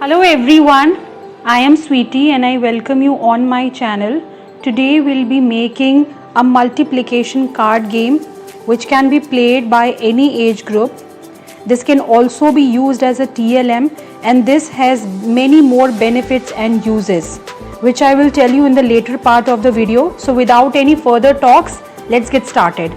Hello everyone, I am Sweetie and I welcome you on my channel. Today we'll be making a multiplication card game which can be played by any age group. This can also be used as a TLM and this has many more benefits and uses which I will tell you in the later part of the video. So without any further talks, let's get started.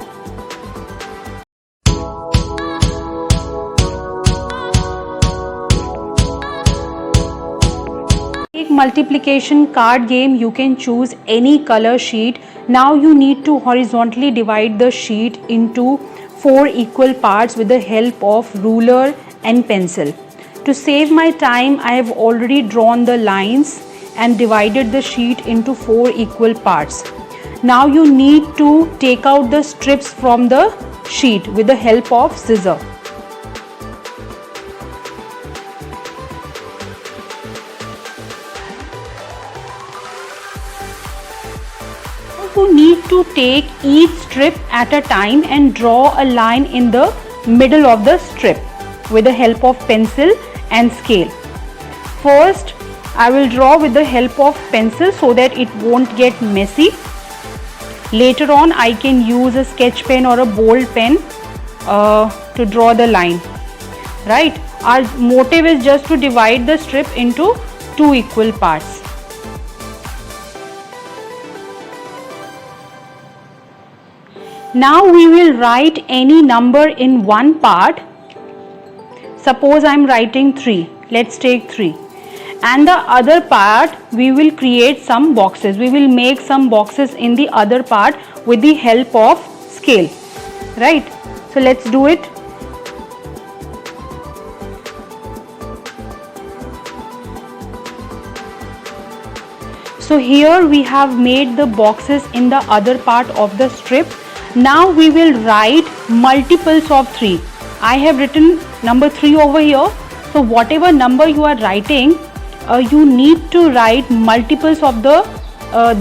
Multiplication card game, you can choose any color sheet. Now you need to horizontally divide the sheet into 4 equal parts with the help of ruler and pencil. To save my time, I have already drawn the lines and divided the sheet into 4 equal parts. Now you need to take out the strips from the sheet with the help of scissors. You need to take each strip at a time and draw a line in the middle of the strip with the help of pencil and scale. First, I will draw with the help of pencil so that it won't get messy. Later on, I can use a sketch pen or a bold pen to draw the line. Right? Our motive is just to divide the strip into 2 equal parts. Now we will write any number in one part. Suppose I am writing 3. Let's take 3. And the other part we will create some boxes. We will make some boxes in the other part with the help of scale. Right? So let's do it. So here we have made the boxes in the other part of the strip. Now we will write multiples of 3. I have written number 3 over here. So whatever number you are writing, you need to write multiples of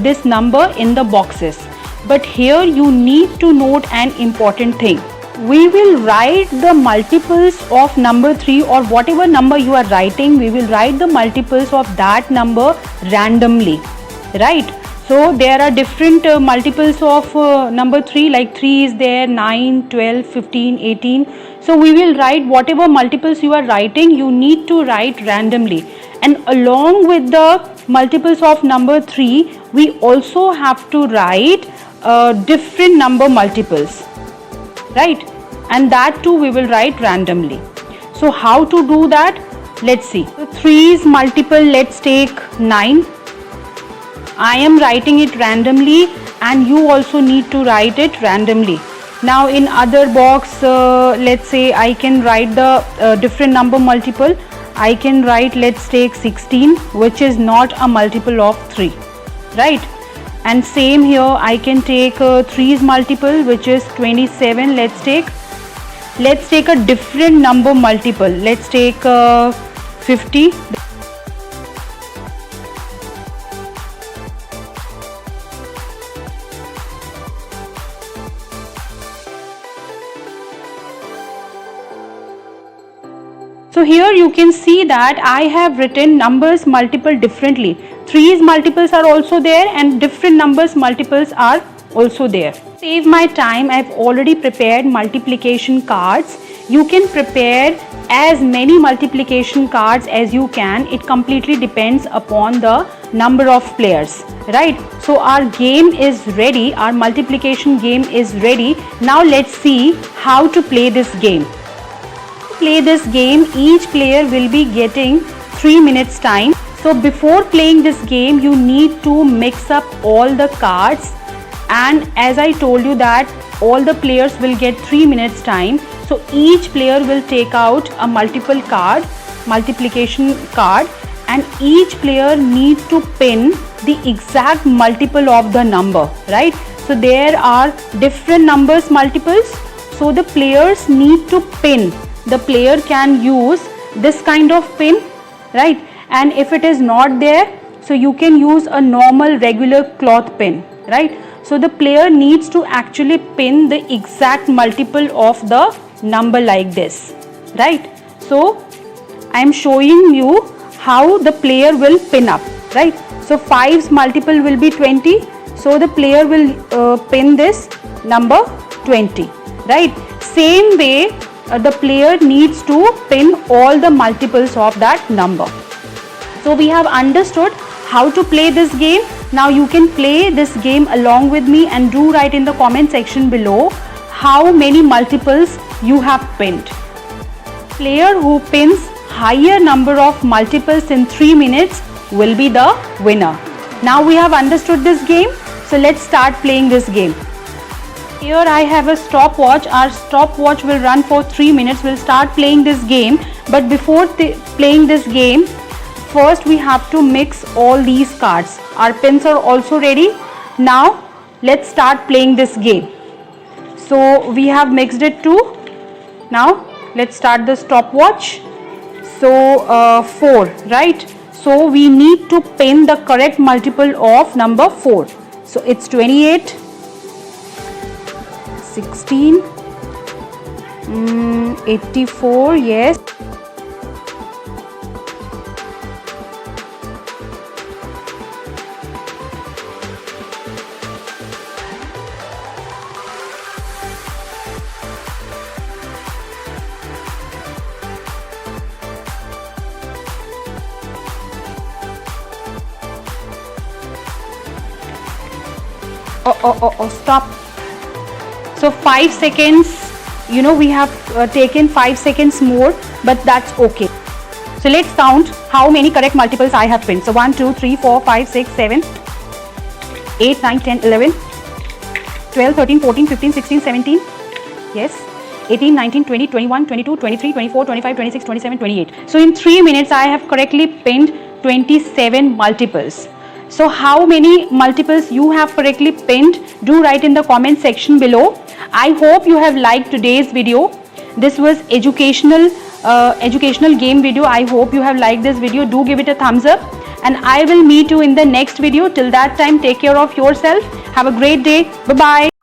this number in the boxes. But here you need to note an important thing. We will write the multiples of number 3 or whatever number you are writing, we will write the multiples of that number randomly. Right? So there are different multiples of number 3, like 3 is there, 9, 12, 15, 18. So we will write whatever multiples you are writing, you need to write randomly. And along with the multiples of number 3, we also have to write different number multiples. Right? And that too we will write randomly. So how to do that? Let's see. So 3's multiple, let's take 9. I am writing it randomly and you also need to write it randomly. Now in other box, let's say I can write the different number multiple. I can write, let's take 16, which is not a multiple of 3. Right? And same here, I can take 3's multiple, which is 27. Let's take a different number multiple. Let's take 50. So here you can see that I have written numbers multiple differently. 3's multiples are also there and different numbers multiples are also there. To save my time, I have already prepared multiplication cards. You can prepare as many multiplication cards as you can. It completely depends upon the number of players. Right? So our game is ready. Our multiplication game is ready. Now let's see how to play this game. Play this game, each player will be getting 3 minutes time. So before playing this game, you need to mix up all the cards, and as I told you that all the players will get 3 minutes time. So each player will take out a multiplication card, and each player needs to pin the exact multiple of the number. Right? So there are different numbers multiples. So the players need to pin. The player can use this kind of pin, right? And if it is not there, so you can use a normal regular cloth pin, right? So the player needs to actually pin the exact multiple of the number like this, right? So I am showing you how the player will pin up, right? So 5's multiple will be 20. So the player will pin this number 20, right? Same way the player needs to pin all the multiples of that number. So we have understood how to play this game. Now you can play this game along with me and do write in the comment section below how many multiples you have pinned. Player who pins higher number of multiples in 3 minutes will be the winner. Now we have understood this game. So let's start playing this game. Here I have a stopwatch. Our stopwatch will run for 3 minutes. We'll start playing this game. But before playing this game, first we have to mix all these cards. Our pins are also ready. Now let's start playing this game. So we have mixed it too. Now let's start the stopwatch. So 4, right? So we need to pin the correct multiple of number 4. So it's 28, 16, 84, yes. Stop. So 5 seconds, we have taken 5 seconds more, but that's okay. So let's count how many correct multiples I have pinned. So 1, 2, 3, 4, 5, 6, 7, 8, 9, 10, 11, 12, 13, 14, 15, 16, 17, yes, 18, 19, 20, 21, 22, 23, 24, 25, 26, 27, 28. So in 3 minutes, I have correctly pinned 27 multiples. So how many multiples you have correctly pinned? Do write in the comment section below. I hope you have liked today's video. This was educational game video. I hope you have liked this video. Do give it a thumbs up. And I will meet you in the next video. Till that time, take care of yourself. Have a great day. Bye-bye.